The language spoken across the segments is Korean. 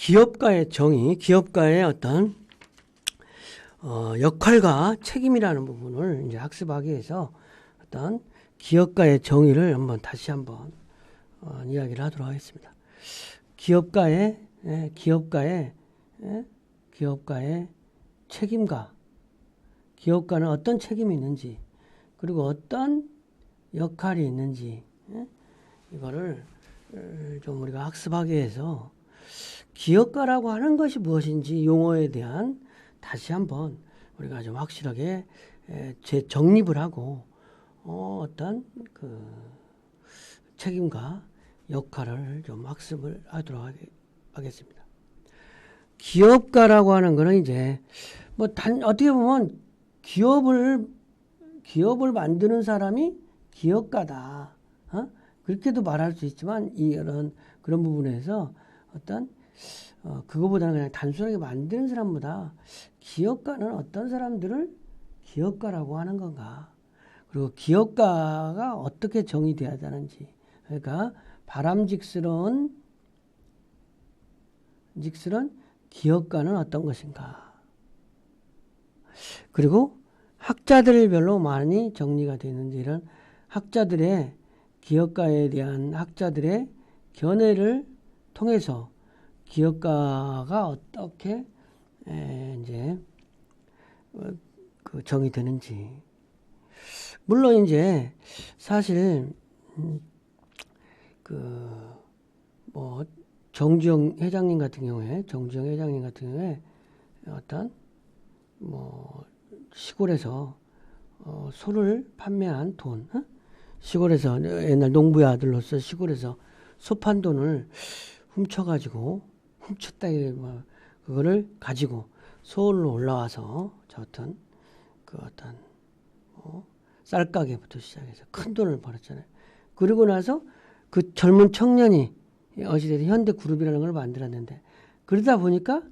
기업가의 정의, 기업가의 어떤 역할과 책임이라는 부분을 이제 학습하기 위해서 어떤 기업가의 정의를 다시 한번 이야기를 하도록 하겠습니다. 기업가의 책임과 기업가는 어떤 책임이 있는지 그리고 어떤 역할이 있는지 이거를 좀 우리가 학습하기 위해서 기업가라고 하는 것이 무엇인지 용어에 대한 다시 한번 우리가 좀 확실하게 재정립을 하고 어떤 그 책임과 역할을 좀 학습을 하도록 하겠습니다. 기업가라고 하는 거는 이제 어떻게 보면 기업을 만드는 사람이 기업가다. 그렇게도 말할 수 있지만 그런 부분에서 어떤 그거보다는 그냥 단순하게 만드는 사람보다 기업가는 어떤 사람들을 기업가라고 하는 건가. 그리고 기업가가 어떻게 정의돼야 되는지. 그러니까 바람직스러운 기업가는 어떤 것인가. 그리고 학자들별로 많이 정리가 되는지 이런 학자들의 기업가에 대한 학자들의 견해를 통해서 기업가가 어떻게 이제 그 정의되는지. 물론 이제 사실 정주영 회장님 같은 경우에 어떤 시골에서 소를 판매한 돈, 시골에서 옛날 농부의 아들로서 시골에서 소 판 돈을 훔쳤다 그거를 가지고 서울로 올라와서 쌀가게부터 시작해서 큰 돈을 벌었잖아요. 그리고 나서 그 젊은 청년이 어찌됐든 현대그룹이라는 걸 만들었는데 그러다 보니까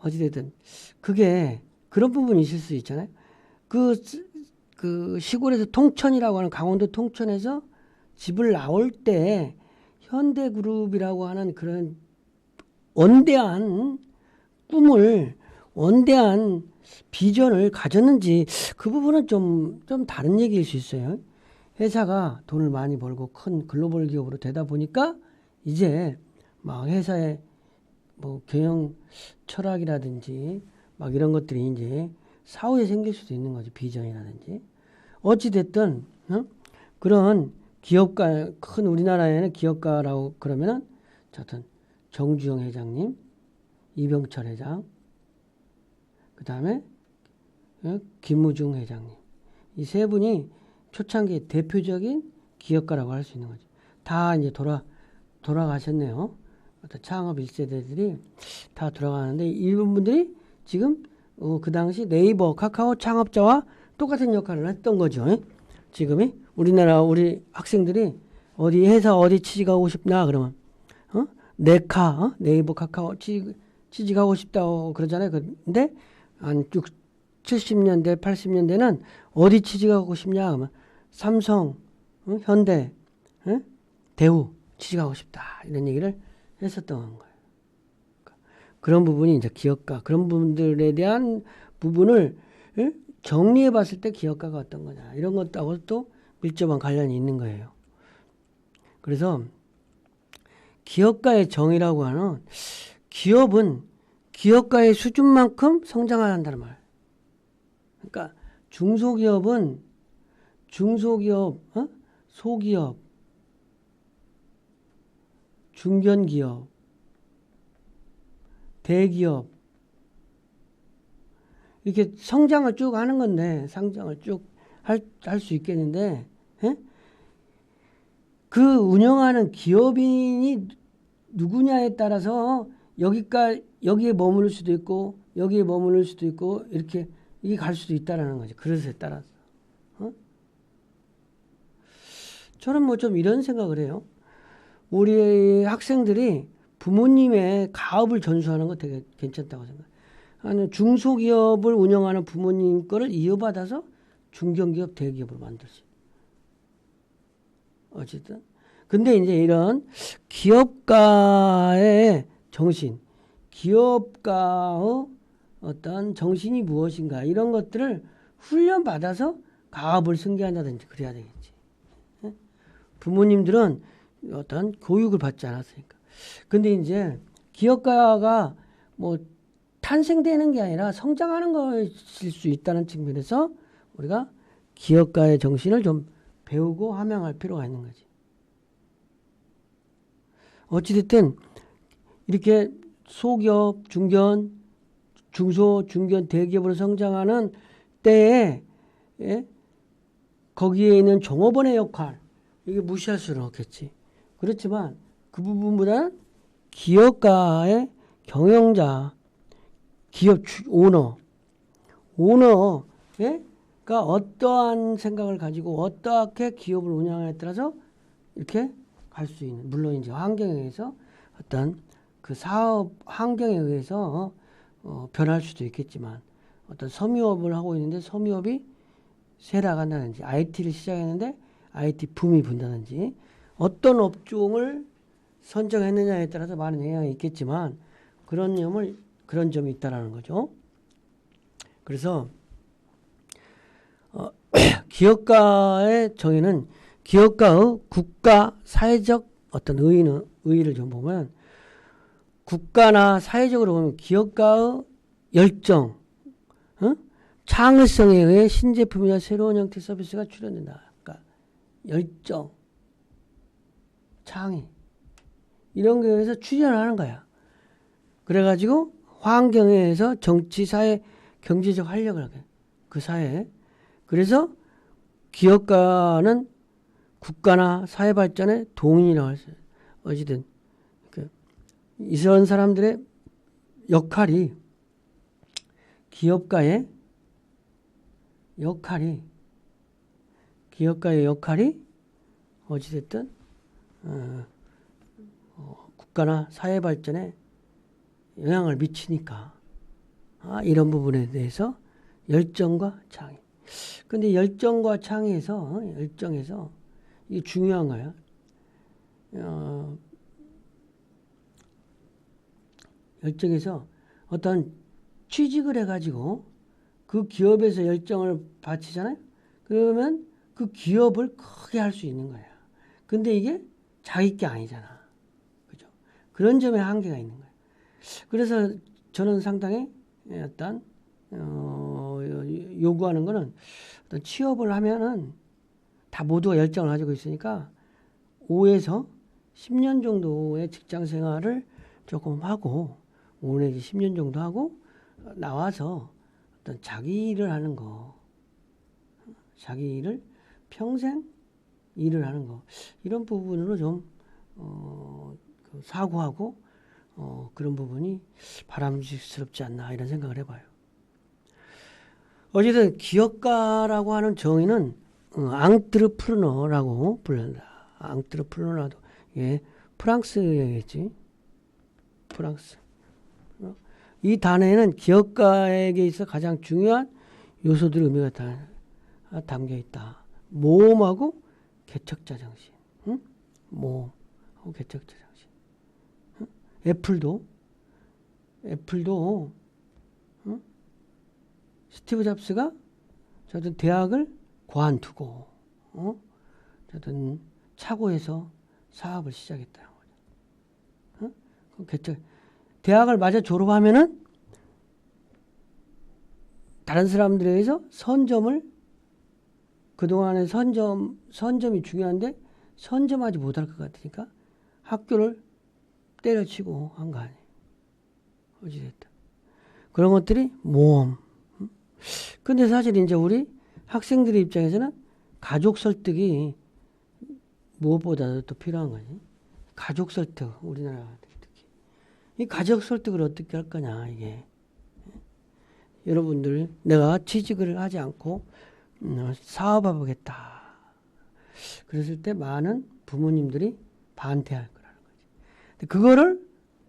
어찌됐든 그게 그런 부분이 있을 수 있잖아요. 그 시골에서 통천이라고 하는 강원도 통천에서 집을 나올 때 현대그룹이라고 하는 그런 원대한 꿈을 원대한 비전을 가졌는지 그 부분은 좀 다른 얘기일 수 있어요. 회사가 돈을 많이 벌고 큰 글로벌 기업으로 되다 보니까 이제 막 회사의 경영 철학이라든지 막 이런 것들이 이제 사후에 생길 수도 있는 거죠. 비전이라든지. 어찌됐든 그런 기업가, 큰 우리나라에는 기업가라고 그러면은 정주영 회장님, 이병철 회장, 그 다음에 김무중 회장님. 이 세 분이 초창기 대표적인 기업가라고 할 수 있는 거죠. 다 이제 돌아가셨네요. 창업 1세대들이 다 돌아가는데 이분들이 지금 그 당시 네이버, 카카오 창업자와 똑같은 역할을 했던 거죠. 지금이 우리 학생들이 회사 어디 취직하고 싶나 그러면 네이버, 카카오 취직하고 싶다고 그러잖아요. 근데 한 70년대, 80년대는 어디 취직하고 싶냐 그러면 삼성, 현대, 대우 취직하고 싶다 이런 얘기를 했었던 거예요. 그런 부분이 이제 기업가, 그런 부분들에 대한 부분을 정리해 봤을 때 기업가가 어떤 거냐 이런 것하고 또 밀접한 관련이 있는 거예요. 그래서 기업가의 정의라고 하는 기업은 기업가의 수준만큼 성장해야 한다는 말. 그러니까 중소기업, 소기업, 중견기업, 대기업 이렇게 성장을 쭉 하는 건데 상장을 쭉 할 수 있겠는데 그 운영하는 기업인이 누구냐에 따라서 여기에 머무를 수도 있고 여기에 머무를 수도 있고 이렇게 이게 갈 수도 있다라는 거죠. 그릇에 따라서. 저는 좀 이런 생각을 해요. 우리 학생들이 부모님의 가업을 전수하는 거 되게 괜찮다고 생각해요. 아니, 중소기업을 운영하는 부모님 거를 이어받아서 중견기업, 대기업을 만들지. 어쨌든. 근데 이제 이런 기업가의 정신, 기업가의 어떤 정신이 무엇인가 이런 것들을 훈련받아서 가업을 승계한다든지 그래야 되겠지. 부모님들은 어떤 교육을 받지 않았으니까. 근데 이제 기업가가 뭐 탄생되는 게 아니라 성장하는 것일 수 있다는 측면에서 우리가 기업가의 정신을 좀 배우고 함양할 필요가 있는 거지. 어찌됐든 이렇게 소기업, 중견, 중소, 중견, 대기업으로 성장하는 때에 거기에 있는 종업원의 역할 이게 무시할 수는 없겠지. 그렇지만 그 부분보다는 기업가의 경영자, 기업 오너가 어떠한 생각을 가지고 어떻게 기업을 운영하냐에 따라서 이렇게 갈 수 있는, 물론 이제 환경에 의해서 어떤 그 사업 환경에 의해서 변할 수도 있겠지만 어떤 섬유업을 하고 있는데 섬유업이 쇠락한다든지 IT를 시작했는데 IT 붐이 분다든지 어떤 업종을 선정했느냐에 따라서 많은 영향이 있겠지만 그런 점이 있다라는 거죠. 그래서 기업가의 정의는 기업가의 국가 사회적 어떤 의의를 좀 보면 국가나 사회적으로 보면 기업가의 열정, 창의성에 의해 신제품이나 새로운 형태 서비스가 출현된다. 그러니까 열정, 창의 이런 거에 의해서 출현하는 거야. 그래가지고 환경에 의해서 정치, 사회, 경제적 활력을 하게 그 사회에. 그래서 기업가는 국가나 사회 발전의 동인이라고 할 수 있어요. 어찌든 이런 사람들의 역할이 기업가의 어찌됐든 국가나 사회 발전에 영향을 미치니까 이런 부분에 대해서 열정과 창의. 근데 열정과 창의에서 이게 중요한 거야. 열정에서 어떤 취직을 해가지고 그 기업에서 열정을 바치잖아요. 그러면 그 기업을 크게 할 수 있는 거야. 근데 이게 자기 게 아니잖아. 그죠? 그런 점에 한계가 있는 거야. 그래서 저는 상당히 어떤 요구하는 거는 어떤 취업을 하면은 다 모두가 열정을 가지고 있으니까 5에서 10년 정도의 직장 생활을 조금 하고 5 내지 10년 정도 하고 나와서 어떤 자기 일을 하는 거, 자기 일을 평생 일을 하는 거 이런 부분으로 좀 사고하고 그런 부분이 바람직스럽지 않나 이런 생각을 해봐요. 어쨌든 기업가라고 하는 정의는 앙트르프르너라고 불린다. 앙트르프르너도 예, 프랑스 얘기겠지. 프랑스. 이 단어에는 기업가에게 있어 가장 중요한 요소들의 의미가 다 담겨 있다. 모험하고 개척자 정신. 응? 모험하고 개척자 정신. 응? 애플도 응? 스티브 잡스가 저도 대학을 관두고 저도 차고에서 사업을 시작했다는 거죠. 응? 개척. 대학을 마저 졸업하면은 다른 사람들에 의해서 선점을 그동안의 선점이 중요한데 선점하지 못할 것 같으니까 학교를 때려치고 한 거 아니에요. 어찌됐든. 그런 것들이 모험. 근데 사실 이제 우리 학생들의 입장에서는 가족 설득이 무엇보다도 또 필요한 거지. 가족 설득, 우리나라 특히. 이 가족 설득을 어떻게 할 거냐, 이게. 여러분들, 내가 취직을 하지 않고 사업해보겠다. 그랬을 때 많은 부모님들이 반대할 거라는 거지. 그거를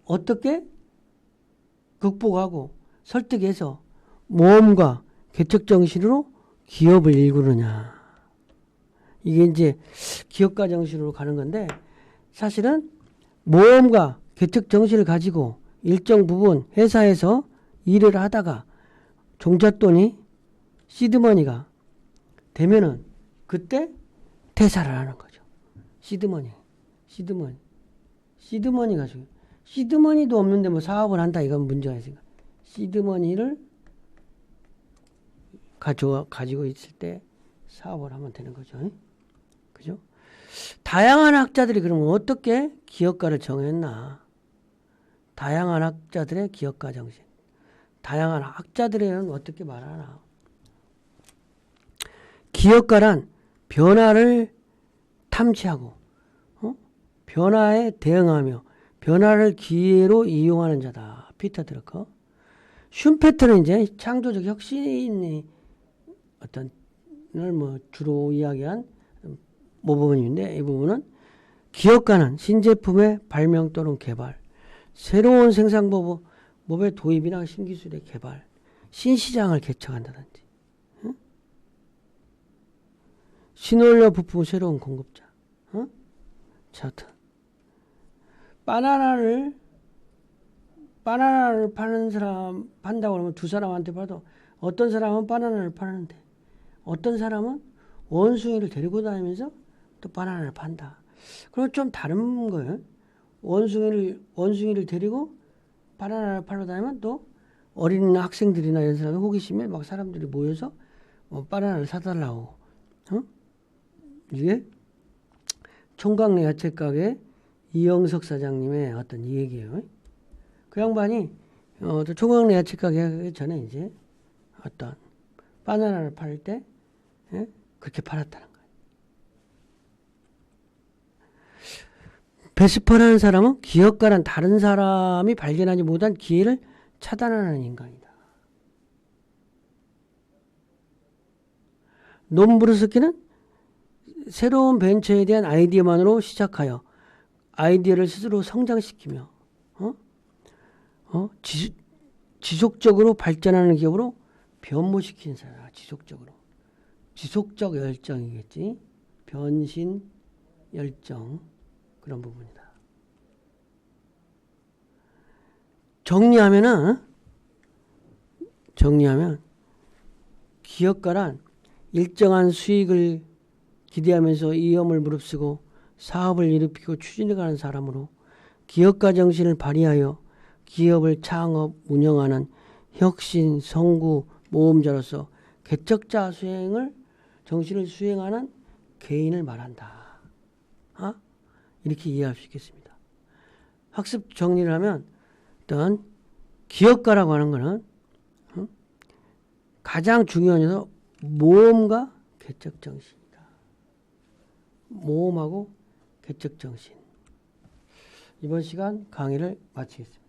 어떻게 극복하고 설득해서 모험과 개척 정신으로 기업을 일구느냐. 이게 이제 기업가 정신으로 가는 건데 사실은 모험과 개척 정신을 가지고 일정 부분 회사에서 일을 하다가 종잣돈이 시드머니가 되면은 그때 퇴사를 하는 거죠. 시드머니가 중요해요. 시드머니도 없는데 뭐 사업을 한다 이건 문제가 있으니까 시드머니를 가지고 있을 때 사업을 하면 되는 거죠. 그죠? 다양한 학자들이 그러면 어떻게 기업가를 정했나? 다양한 학자들의 기업가 정신. 다양한 학자들은 어떻게 말하나? 기업가란 변화를 탐지하고 변화에 대응하며 변화를 기회로 이용하는 자다. 피터 드러커. 슌페터는 이제 창조적 혁신이 어떤 을 뭐 주로 이야기한 부분인데 이 부분은 기업가는 신제품의 발명 또는 개발, 새로운 생산법의 도입이나 신기술의 개발, 신시장을 개척한다든지, 신원료 부품 새로운 공급자, 차트. 바나나를 판다고 그러면 두 사람한테 봐도 어떤 사람은 바나나를 파는데 어떤 사람은 원숭이를 데리고 다니면서 또 바나나를 판다. 그럼 좀 다른 거예요. 원숭이를 데리고 바나나를 팔러 다니면 또 어린 학생들이나 이런 사람이 호기심에 막 사람들이 모여서 바나나를 사달라고. 이게 총각내 야채가게 이영석 사장님의 어떤 이 얘기예요. 그 양반이 총각내 야채가게 하기 전에 이제 어떤 바나나를 팔 때 그렇게 팔았다는 거예요. 베스퍼라는 사람은 기업가란 다른 사람이 발견하지 못한 기회를 차단하는 인간이다. 논브르스키는 새로운 벤처에 대한 아이디어만으로 시작하여 아이디어를 스스로 성장시키며 지속적으로 발전하는 기업으로 변모시키는 사람. 지속적 열정이겠지. 변신 열정 그런 부분이다. 정리하면 기업가란 일정한 수익을 기대하면서 위험을 무릅쓰고 사업을 일으키고 추진해가는 사람으로 기업가 정신을 발휘하여 기업을 창업, 운영하는 혁신, 성구, 모험자로서 개척자 정신을 수행하는 개인을 말한다. 이렇게 이해할 수 있겠습니다. 학습 정리를 하면 어떤 기업가라고 하는 것은 가장 중요한 요소 모험과 개척 정신이다. 모험하고 개척 정신. 이번 시간 강의를 마치겠습니다.